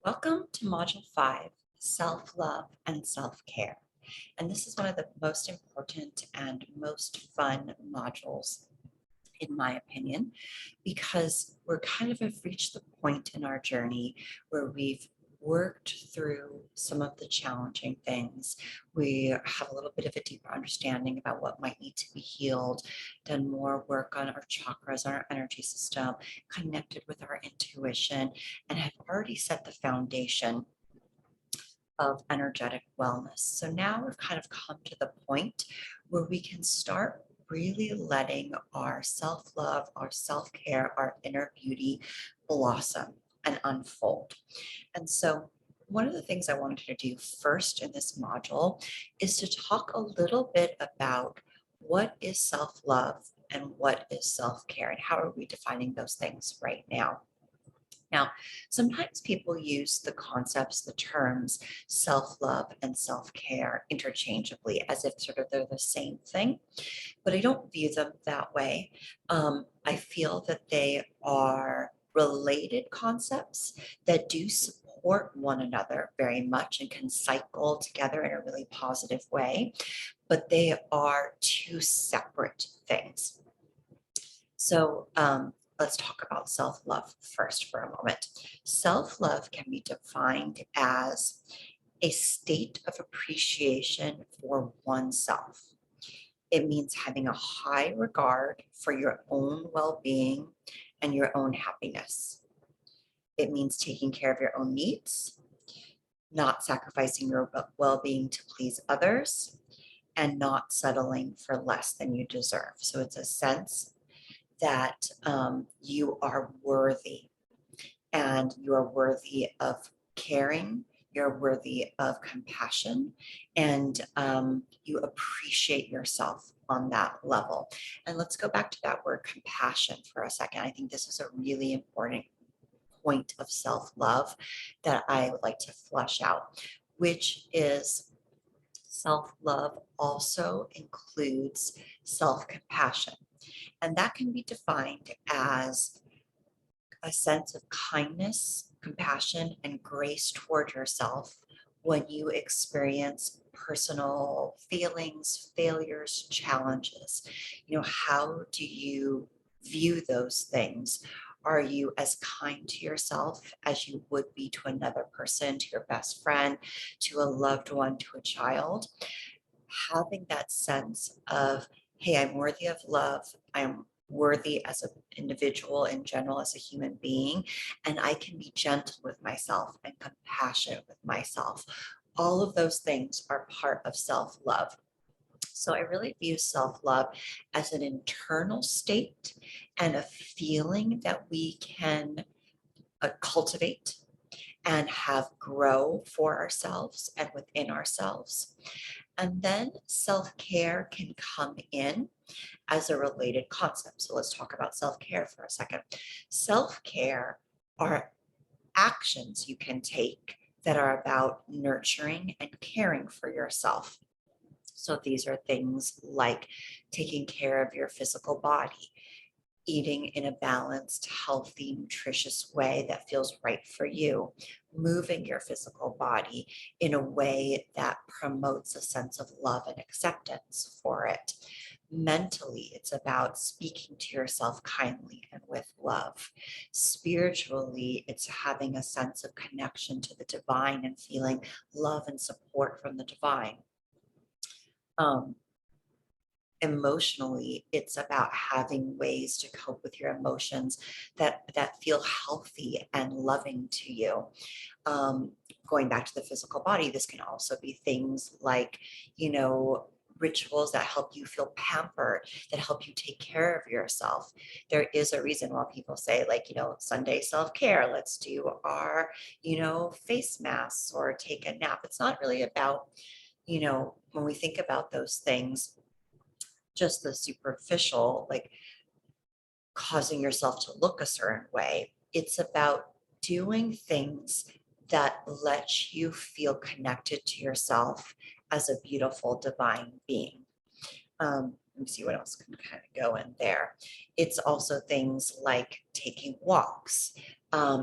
Welcome to Module 5, Self-Love and Self-Care. And this is one of the most important and most fun modules, in my opinion, because we're kind of have reached the point in our journey where we've worked through some of the challenging things. We have a little bit of a deeper understanding about what might need to be healed, done more work on our chakras, on our energy system, connected with our intuition, and have already set the foundation of energetic wellness. So now we've kind of come to the point where we can start really letting our self-love, our self-care, our inner beauty blossom and unfold. And so one of the things I wanted to do first in this module is to talk a little bit about what is self-love and what is self-care, and how are we defining those things right now. Now, sometimes people use the concepts, the terms self-love and self-care interchangeably as if sort of they're the same thing, but I don't view them that way. I feel that they are related concepts that do support one another very much and can cycle together in a really positive way, but they are two separate things. So let's talk about self-love first for a moment. Self-love can be defined as a state of appreciation for oneself. It means having a high regard for your own well-being and your own happiness. It means taking care of your own needs, not sacrificing your well-being to please others, and not settling for less than you deserve. So it's a sense that you are worthy, and you are worthy of caring, you're worthy of compassion, and you appreciate yourself on that level. And let's go back to that word compassion for a second. I think this is a really important point of self-love that I would like to flesh out, which is self-love also includes self-compassion. And that can be defined as a sense of kindness, compassion, and grace toward yourself when you experience personal feelings, failures, challenges. How do you view those things? Are you as kind to yourself as you would be to another person, to your best friend, to a loved one, to a child? Having that sense of, hey, I'm worthy of love. I'm worthy as an individual in general, as a human being, and I can be gentle with myself and compassionate with myself. All of those things are part of self-love. So I really view self-love as an internal state and a feeling that we can cultivate and have grow for ourselves and within ourselves. And then self-care can come in as a related concept. So let's talk about self-care for a second. Self-care are actions you can take that are about nurturing and caring for yourself. So these are things like taking care of your physical body, eating in a balanced, healthy, nutritious way that feels right for you, moving your physical body in a way that promotes a sense of love and acceptance for it. Mentally, it's about speaking to yourself kindly and with love. Spiritually, it's having a sense of connection to the divine and feeling love and support from the divine. Um, Emotionally, it's about having ways to cope with your emotions that feel healthy and loving to you. um, Going back to the physical body, this can also be things like, rituals that help you feel pampered, that help you take care of yourself. There is a reason why people say, like, Sunday self-care, let's do our, face masks or take a nap. It's not really about, when we think about those things, just the superficial, like causing yourself to look a certain way. It's about doing things that let you feel connected to yourself as a beautiful divine being. Let me see what else can kind of go in there. It's also things like taking walks,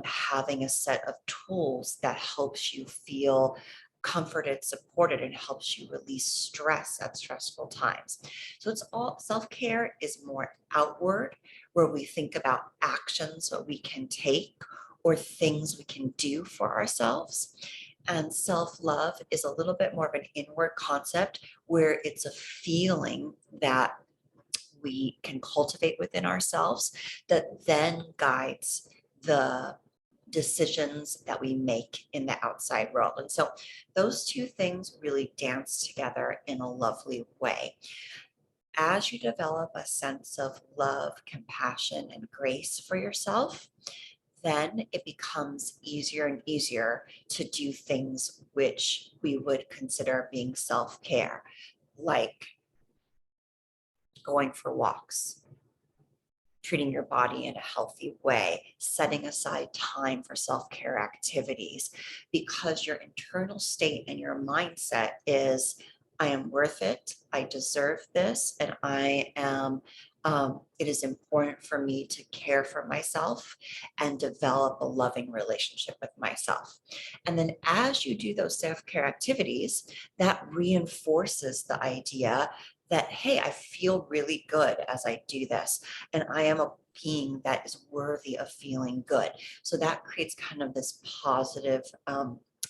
having a set of tools that helps you feel comforted, supported, and helps you release stress at stressful times. So it's all self-care is more outward, where we think about actions that we can take or things we can do for ourselves. And self-love is a little bit more of an inward concept where it's a feeling that we can cultivate within ourselves that then guides the decisions that we make in the outside world. And so those two things really dance together in a lovely way. As you develop a sense of love, compassion, and grace for yourself, then it becomes easier and easier to do things which we would consider being self-care, like going for walks, treating your body in a healthy way, setting aside time for self-care activities, because your internal state and your mindset is, I am worth it, I deserve this, and it is important for me to care for myself and develop a loving relationship with myself. And then as you do those self-care activities, that reinforces the idea that, hey, I feel really good as I do this, and I am a being that is worthy of feeling good. So that creates kind of this positive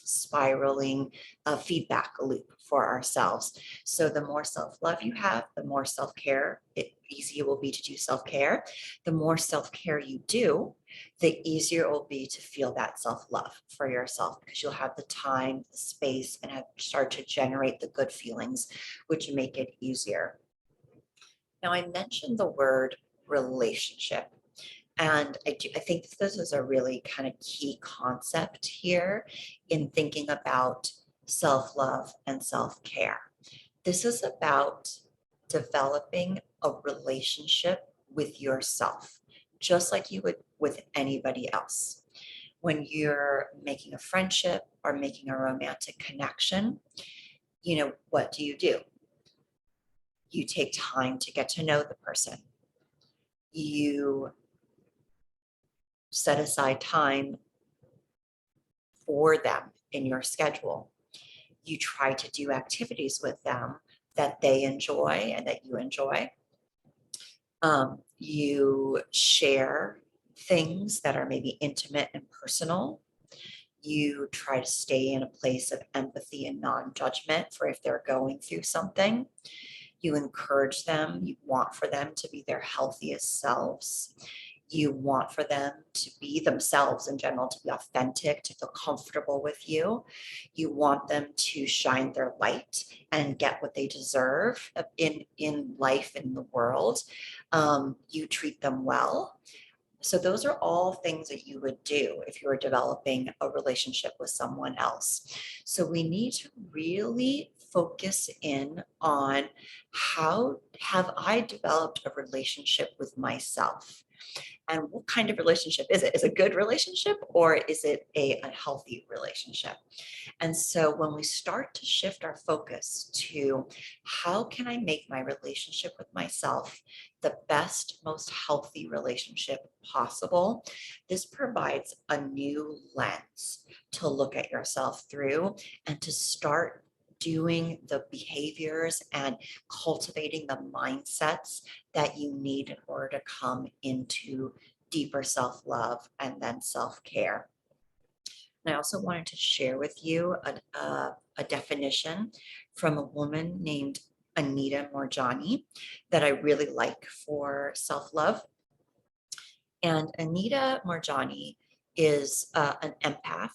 spiraling feedback loop for ourselves. So the more self-love you have, the more self-care, easy it will be to do self-care. The more self-care you do, the easier it will be to feel that self-love for yourself, because you'll have the time, the space, and have start to generate the good feelings, which make it easier. Now, I mentioned the word relationship, and I think this is a really kind of key concept here in thinking about self-love and self-care. This is about developing a relationship with yourself, just like you would with anybody else. When you're making a friendship or making a romantic connection, what do? You take time to get to know the person. You set aside time for them in your schedule. You try to do activities with them that they enjoy and that you enjoy. You share things that are maybe intimate and personal. You try to stay in a place of empathy and non-judgment for if they're going through something. You encourage them. You want for them to be their healthiest selves. You want for them to be themselves in general, to be authentic, to feel comfortable with you. You want them to shine their light and get what they deserve in life, in the world. You treat them well. So those are all things that you would do if you were developing a relationship with someone else. So we need to really focus in on, how have I developed a relationship with myself? And what kind of relationship is it? Is it a good relationship, or is it a unhealthy relationship? And so when we start to shift our focus to, how can I make my relationship with myself the best, most healthy relationship possible, this provides a new lens to look at yourself through and to start doing the behaviors and cultivating the mindsets that you need in order to come into deeper self-love and then self-care. And I also wanted to share with you a definition from a woman named Anita Marjani that I really like for self-love. And Anita Marjani is an empath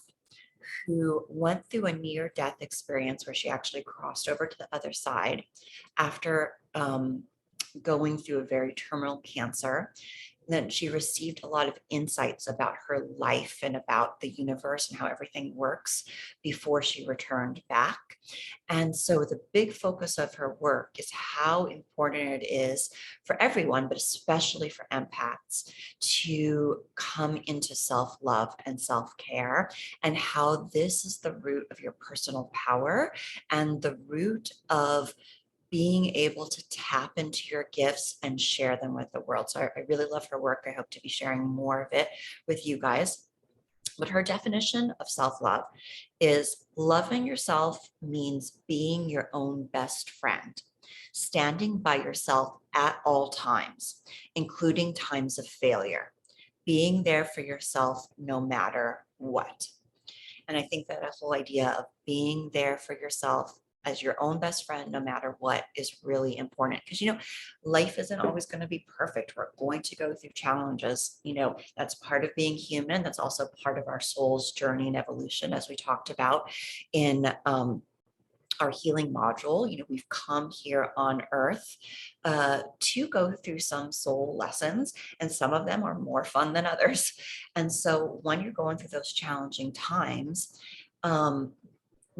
who went through a near-death experience where she actually crossed over to the other side after going through a very terminal cancer. Then she received a lot of insights about her life and about the universe and how everything works before she returned back. And so the big focus of her work is how important it is for everyone, but especially for empaths, to come into self-love and self-care, and how this is the root of your personal power and the root of being able to tap into your gifts and share them with the world. So I really love her work. I hope to be sharing more of it with you guys. But her definition of self-love is loving yourself means being your own best friend, standing by yourself at all times, including times of failure, being there for yourself no matter what. And I think that a whole idea of being there for yourself as your own best friend, no matter what, is really important. Because, life isn't always going to be perfect. We're going to go through challenges. That's part of being human. That's also part of our soul's journey and evolution, as we talked about in our healing module. We've come here on earth to go through some soul lessons, and some of them are more fun than others. And so when you're going through those challenging times,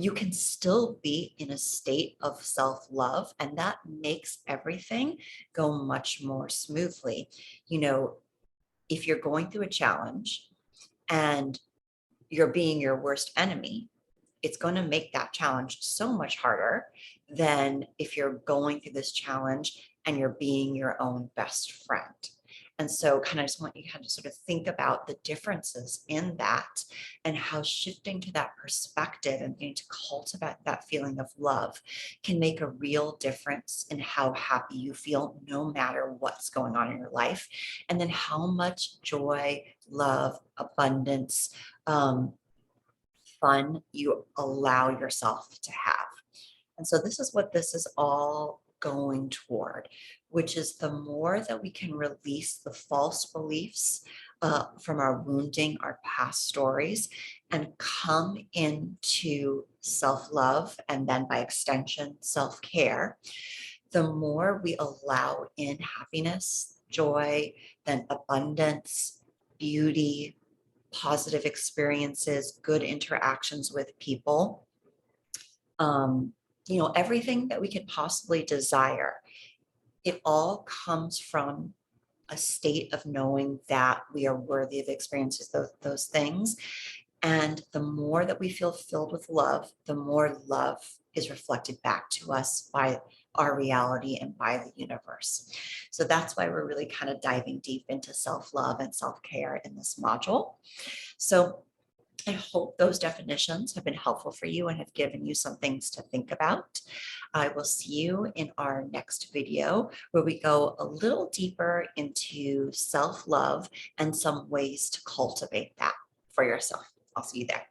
you can still be in a state of self-love, and that makes everything go much more smoothly. If you're going through a challenge and you're being your worst enemy, it's going to make that challenge so much harder than if you're going through this challenge and you're being your own best friend. And so kind of just want you to kind of sort of think about the differences in that, and how shifting to that perspective and beginning to cultivate that feeling of love can make a real difference in how happy you feel no matter what's going on in your life. And then how much joy, love, abundance, fun you allow yourself to have. And so this is what this is all going toward, which is the more that we can release the false beliefs from our wounding, our past stories, and come into self-love, and then by extension, self-care, the more we allow in happiness, joy, then abundance, beauty, positive experiences, good interactions with people, everything that we could possibly desire. It all comes from a state of knowing that we are worthy of experiences, those things. And the more that we feel filled with love, the more love is reflected back to us by our reality and by the universe. So that's why we're really kind of diving deep into self-love and self-care in this module. So I hope those definitions have been helpful for you and have given you some things to think about. I will see you in our next video, where we go a little deeper into self-love and some ways to cultivate that for yourself. I'll see you there.